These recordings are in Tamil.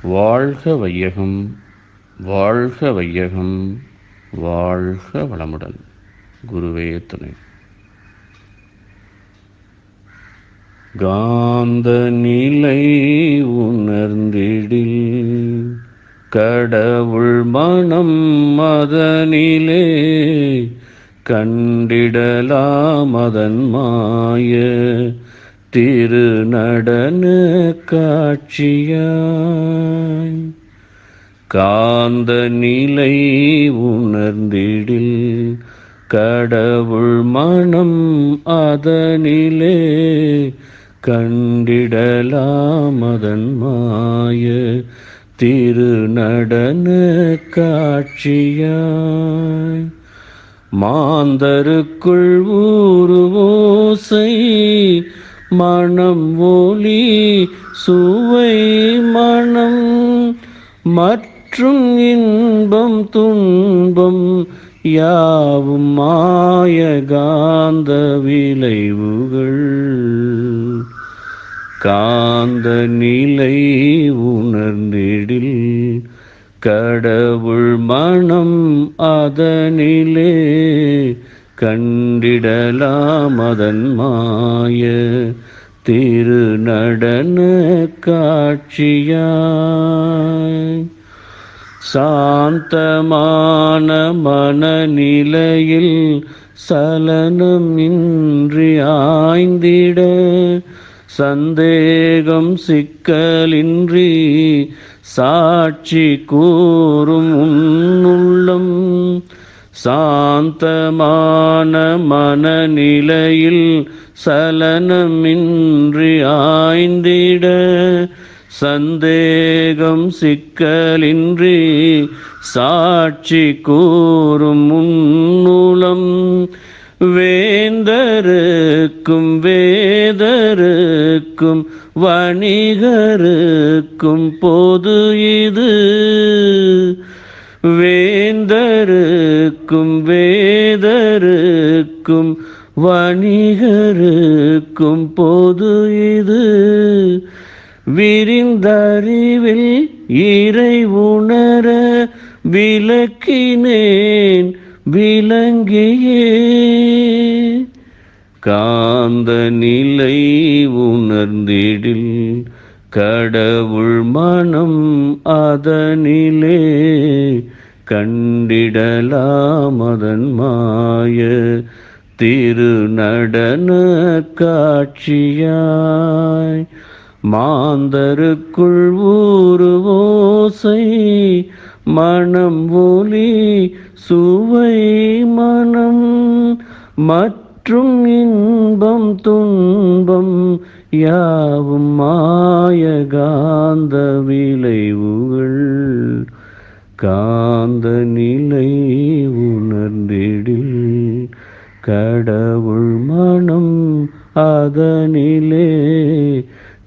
வாழ்க வையகம், வாழ்க வையகம், வாழ்க வளமுடன். குருவே துணை. காந்த நிலை உணர்ந்திடில் கடவுள் மனம் மதனிலே கண்டிடலாம் அதன் மாய திருநடன காட்சியாய். காந்த நிலை உணர்ந்திடில் கடவுள் மனம் அதனிலே கண்டிடலாம் அதன் மாய திருநடன காட்சியாய். மாந்தருக்குள் ஊருவோசை மனம் ஒளி சுவை மனம் மற்றும் இன்பம் துன்பம் யாவும் மாய காந்த விளைவுகள். காந்த நிலை உணர்ந்திடில் கடவுள் மனம் அதனிலே கண்டிடலாம் அதன் மாய திருநடன காட்சியாய். சாந்தமான மனநிலையில் சலனம் இன்றி ஆய்ந்திட சந்தேகம் சிக்கலின்றி சாட்சி கூறும் உன்னுள்ளம். சாந்தமான மனநிலையில் சலனமின்றி ஆய்ந்திட சந்தேகம் சிக்கலின்றி சாட்சி கூறும் உன்னுளம். வேந்தருக்கும் வேதருக்கும் வணிகருக்கும் பொது இது. வேந்தருக்கும் வேதருக்கும் வணிகருக்கும் பொது இது. விரிந்தறிவில் இறை உணர விளக்கினேன் விளங்கியே. காந்த நிலை உணர்ந்திடில் கடவுள் மனம் அதனிலே கண்டிடலாம் அதன் மாய திருநடன காட்சியாய். மாந்தருக்குள் ஊருவோசை மனம் ஒலி சுவை மனம் மற்றும் இன்பம் துன்பம் யாவும் மாய காந்த விளைவுகள். காந்த நிலை உணர்ந்திடில் கடவுள் மனம் அதனிலே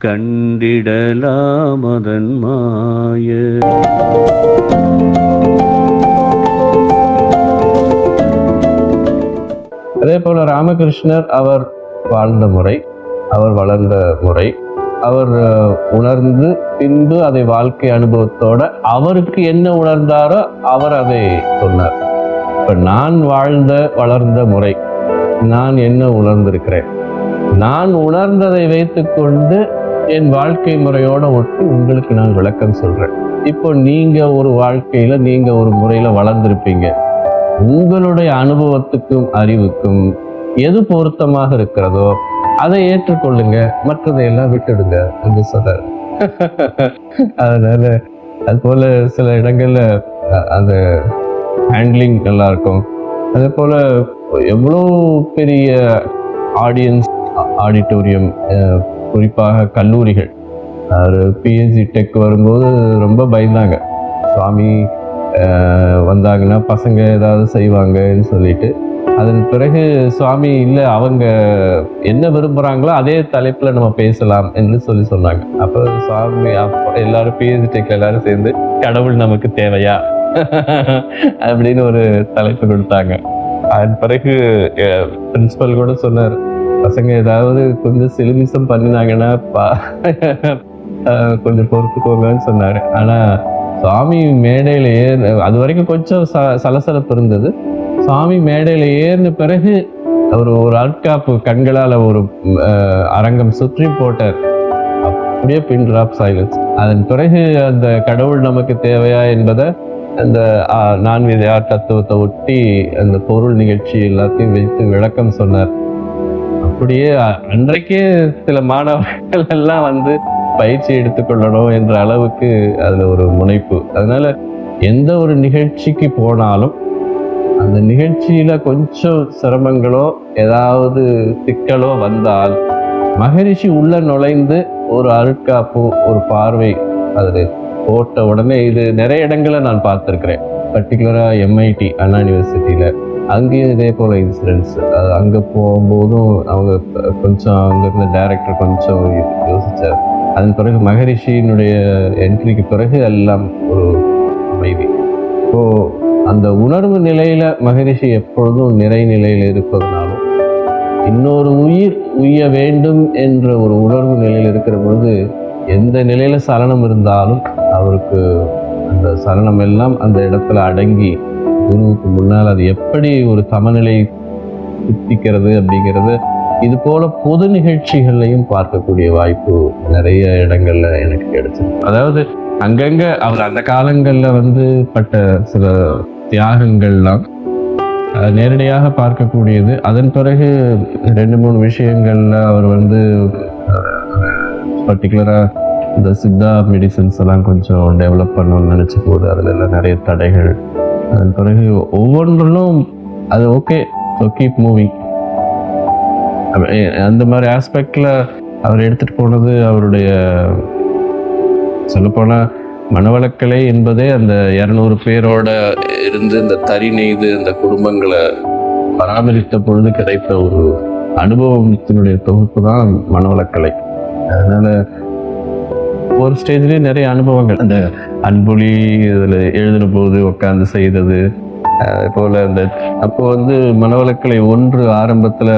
கண்டிடலாம் அதன் மாய. அதே போல ராமகிருஷ்ணர் அவர் வாழ்ந்த முறை, அவர் வளர்ந்த முறை, அவர் உணர்ந்து பின்பு அதை வாழ்க்கை அனுபவத்தோட அவருக்கு என்ன உணர்ந்தாரோ அவர் அதை சொன்னார். இப்ப நான் வாழ்ந்த வளர்ந்த முறை, நான் என்ன உணர்ந்திருக்கிறேன், நான் உணர்ந்ததை வைத்துக்கொண்டு என் வாழ்க்கை முறையோட ஒட்டி உங்களுக்கு நான் விளக்கம் சொல்றேன். இப்போ நீங்க ஒரு வாழ்க்கையில நீங்க ஒரு முறையில வளர்ந்திருப்பீங்க. உங்களுடைய அனுபவத்துக்கும் அறிவுக்கும் எது பொருத்தமாக இருக்கிறதோ அதை ஏற்றுக்கொள்ளுங்க, மற்றதையெல்லாம் விட்டுடுங்க என்று சொல்றாரு. அதனால அது போல சில இடங்கள்ல அந்த ஹேண்ட்லிங் நல்லா இருக்கும். அதே போல எவ்வளோ பெரிய ஆடியன்ஸ், ஆடிட்டோரியம், குறிப்பாக கல்லூரிகள், ஒரு பிஹெச்டி டெக் வரும்போது ரொம்ப பயந்தாங்க. சுவாமி வந்தாங்கன்னா பசங்க ஏதாவது செய்வாங்கன்னு சொல்லிட்டு, அதன் பிறகு சுவாமி இல்லை, அவங்க என்ன விரும்புகிறாங்களோ அதே தலைப்பில் நம்ம பேசலாம் என்று சொன்னாங்க. அப்போ சுவாமி எல்லாரும் பிஹெச்டி டெக்ல எல்லாரும் சேர்ந்து கடவுள் நமக்கு தேவையா அப்படின்னு ஒரு தலைப்பு கொடுத்தாங்க. அதன் பிறகு பிரின்சிபல் கூட சொன்னார், பசங்க ஏதாவது கொஞ்சம் சிலுமிசம் பண்ணினாங்கன்னா கொஞ்சம் பொறுத்துக்கோங்கன்னு சொன்னாரு. ஆனா சுவாமி மேடையில அது வரைக்கும் கொஞ்சம் சலசலப்பு இருந்தது. சுவாமி மேடையில ஏறின பிறகு அவர் ஒரு அல்காப்பு கண்களால் ஒரு அரங்கம் சுற்றி போட்டார். அப்படியே பின் டிராப் சைலன்ஸ். அதன் பிறகு அந்த கடவுள் நமக்கு தேவையா என்பதை அந்த நான்வித தத்துவத்தை ஒட்டி அந்த பொருள் நிகழ்ச்சி எல்லாத்தையும் வைத்து விளக்கம் சொன்னார். அப்படியே அன்றைக்கே சில மாணவர்கள் எல்லாம் வந்து பயிற்சி எடுத்துக்கொள்ளணும் என்ற அளவுக்கு அதுல ஒரு முனைப்பு. அதனால எந்த ஒரு நிகழ்ச்சிக்கு போனாலும் அந்த நிகழ்ச்சியில கொஞ்சம் சிரமங்களோ ஏதாவது சிக்கலோ வந்தால் மகரிஷி உள்ள நுழைந்து ஒரு அருட்காப்பு ஒரு பார்வை அதில் போட்ட உடனே, இது நிறைய இடங்களை நான் பார்த்துருக்கிறேன். பர்டிகுலரா MIT அண்ணா யூனிவர்சிட்டியில அங்கேயும் இதே போல இன்சிடென்ட்ஸ். அங்க போகும்போதும் அவங்க கொஞ்சம் அங்க இருந்த டைரக்டர் கொஞ்சம் யோசிச்சார். அதன் பிறகு மகரிஷியினுடைய என்ட்ரிக்கு பிறகு எல்லாம் ஒரு அமைதி. இப்போ அந்த உணர்வு நிலையில மகரிஷி எப்பொழுதும் நிறை நிலையில் இருப்பதனாலும் இன்னொரு உயிர் உய்ய வேண்டும் என்ற ஒரு உணர்வு நிலையில் இருக்கிற பொழுது எந்த நிலையில சலனம் இருந்தாலும் அவருக்கு அந்த சலனம் எல்லாம் அந்த இடத்துல அடங்கி குருவுக்கு முன்னால் அது எப்படி ஒரு சமநிலை சித்திக்கிறது அப்படிங்கிறது இது போல பொது நிகழ்ச்சிகள்லையும் பார்க்கக்கூடிய வாய்ப்பு நிறைய இடங்கள்ல எனக்கு கிடைச்சது. அதாவது அங்கங்க அவர் அந்த காலங்கள்ல வந்து பட்ட சில தியாகங்கள்லாம் நேரடியாக பார்க்கக்கூடியது. அதன் பிறகு 2-3 விஷயங்கள்ல அவர் வந்து பர்டிகுலரா இந்த சித்தா மெடிசன்ஸ் எல்லாம் கொஞ்சம் டெவலப் பண்ணணும்னு நினைச்ச போது அதுல எல்லாம் நிறைய தடைகள். அதன் பிறகு ஒவ்வொன்றிலும் அது ஓகே, ஸோ கீப் மூவிங். அந்த மாதிரி ஆஸ்பெக்ட்ல அவர் எடுத்துட்டு போனது அவருடைய சொல்லப்போனா மனவளக்கலை என்பதே அந்த 200 பேரோட இருந்து இந்த தறி நெய்து இந்த குடும்பங்களை பராமரித்த பொழுது கிடைத்த ஒரு அனுபவத்தினுடைய தொகுப்பு தான் மனவளக்கலை. அதனால ஒரு ஸ்டேஜ்லயே நிறைய அனுபவங்கள், அந்த அன்பொழி இதுல எழுதின போது உட்காந்து செய்தது போல அந்த அப்போ வந்து மனவளக்கலை 1 ஆரம்பத்துல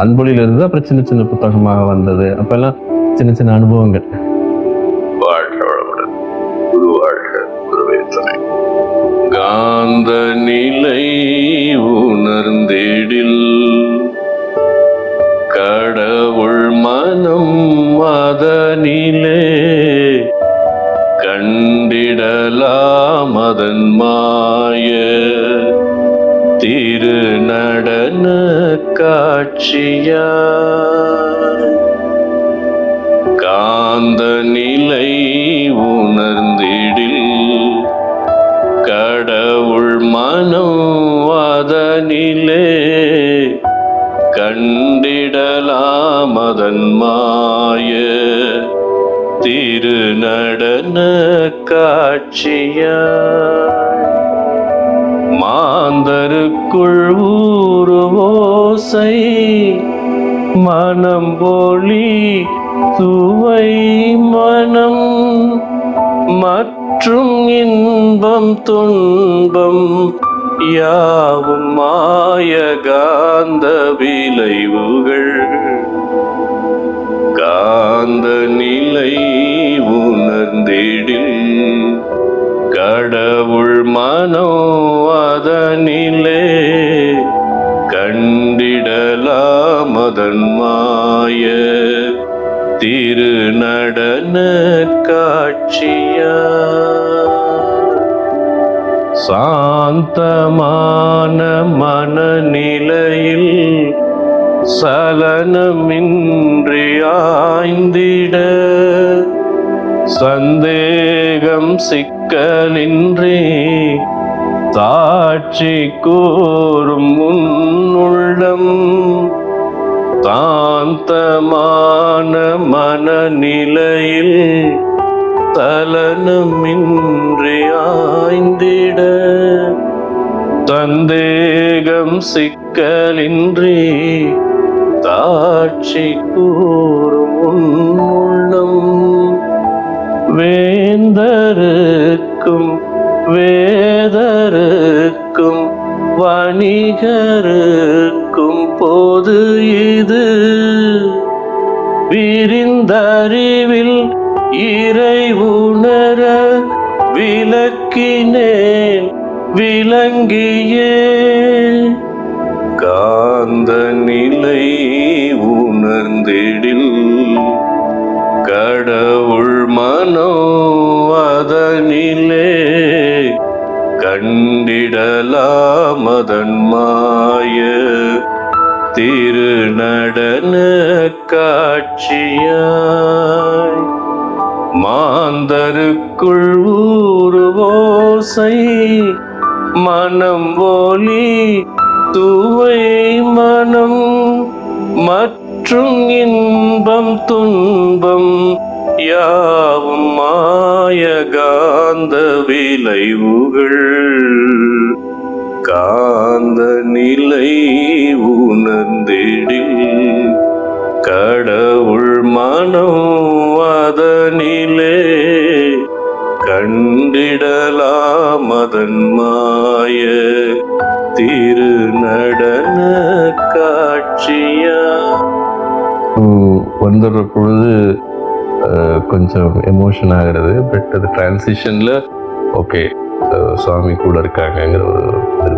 அன்பொழியில இருந்து அப்புறம் சின்ன சின்ன புத்தகமாக வந்தது. அப்பெல்லாம் சின்ன சின்ன அனுபவங்கள். காந்த நிலை உணர்ந்திடில் கடவுள் மனம் அதனிலே கண்டிடலாம் அதன் மாய திரு நடன காட்சியா. காந்த நிலை உணர்ந்திடில் கடவுள் மனம் அதனிலே கண்டிடலாம் அதன் மாய திரு நடன காட்சியா. மாந்தருக்குள் ஊருவோசை மனம் போலி சுவை மனம் மற்றும் இன்பம் துன்பம் யாவும் மாய காந்த விளைவுகள். காந்த நிலை உணர்ந்திடில் கடவுள் மனோ அதனிலே கண்டிடலாம் அதன் மாய திரு நடன காட்சியா. சாந்தமான மனநிலையில் சலனமின்றி ஆய்ந்திட சந்தேகம் சிக்கலின்றி சாட்சி கூறும் முன்னுள்ளம். சாந்தமான மனநிலையில் சலனமின்றி ஆய்ந்திட சந்தேகம் சிக்கலின்றி சாட்சி கூறும் முன்னுள்ளம். வேந்தருக்கும் வேதருக்கும் வணிகருக்கும் போது இது விரிந்தறிவில் இறை உணர விளக்கினேன் விளங்கியே காந்த நிலை உணர்ந்திடில் கடவுள் மனோ அதனிலே கண்டிடலாமதன் மாய திருநடன காட்சியாய் மாந்தருக்குள் ஊறுவோசை மனம் ஒலி துவை மனம் மற்றும் இன்பம் துன்பம் யாவும் மாய காந்த விளைவுகள் காந்த நிலை உணர்ந்திடில் கடவுள் மனம் அதனிலே கண்டிடலாமதன் மாய திருநடன காட்சியா. வந்துடுற பொழுது கொஞ்சம் எமோஷன் ஆகிறது. பட் அது டிரான்சிஷன்ல ஓகே சுவாமி கூட இருக்காங்கங்கிற ஒரு